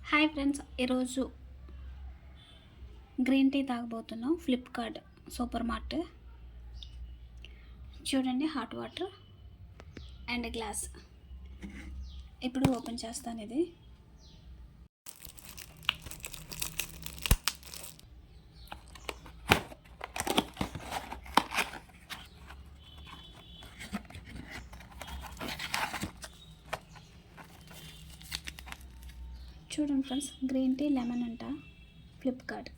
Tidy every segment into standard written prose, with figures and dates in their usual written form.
Hi friends, ఈరోజు green tea తాగబోతున్నాం. Flipkart super mart. చూడండి, హాట్ వాటర్ అండ్ గ్లాస్. ఇప్పుడు ఓపెన్ చేస్తాను. ఇది చూడండి ఫ్రెండ్స్, గ్రీన్ టీ లెమన్ అంట. ఫ్లిప్కార్ట్.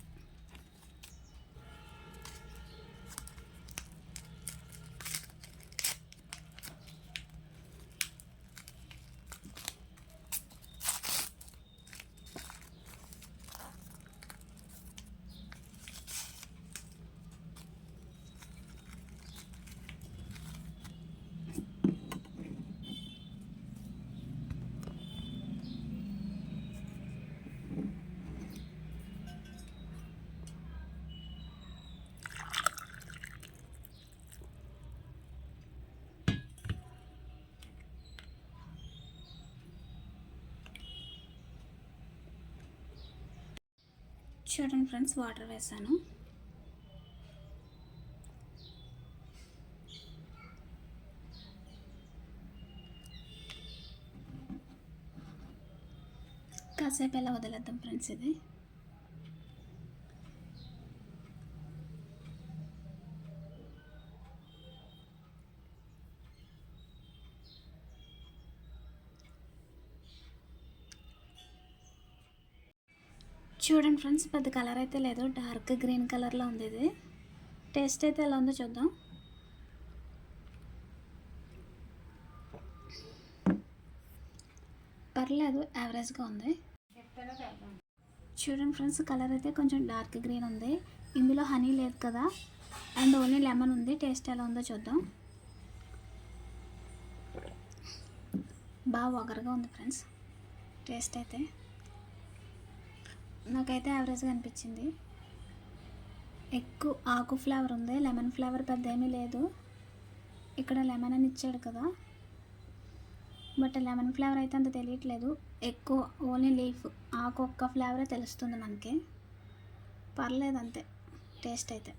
చూడండి ఫ్రెండ్స్, వాటర్ వేసాను. కాసేపు ఎలా వదిలేద్దాం ఫ్రెండ్స్. ఇది చూడండి ఫ్రెండ్స్, పెద్ద కలర్ అయితే లేదు, డార్క్ గ్రీన్ కలర్లో ఉంది. ఇది టేస్ట్ అయితే ఎలా ఉందో చూద్దాం. పర్లేదు, యావరేజ్గా ఉంది. చూడండి ఫ్రెండ్స్, కలర్ అయితే కొంచెం డార్క్ గ్రీన్ ఉంది. ఇందులో హనీ లేదు కదా, అండ్ ఓన్లీ లెమన్ ఉంది. టేస్ట్ ఎలా ఉందో చూద్దాం. బాగా ఒగరుగా ఉంది ఫ్రెండ్స్. టేస్ట్ అయితే నాకైతే యావరేజ్గా అనిపించింది. ఎక్కువ ఆకు ఫ్లేవర్ ఉంది, లెమన్ ఫ్లేవర్ పెద్ద ఏమీ లేదు. ఇక్కడ లెమన్ అని ఇచ్చాడు కదా, బట్ లెమన్ ఫ్లేవర్ అయితే అంత తెలియట్లేదు. ఎక్కువ ఓన్లీ లీఫ్, ఆకు ఒక్క ఫ్లేవరే తెలుస్తుంది మనకి. పర్లేదు అంతే టేస్ట్ అయితే.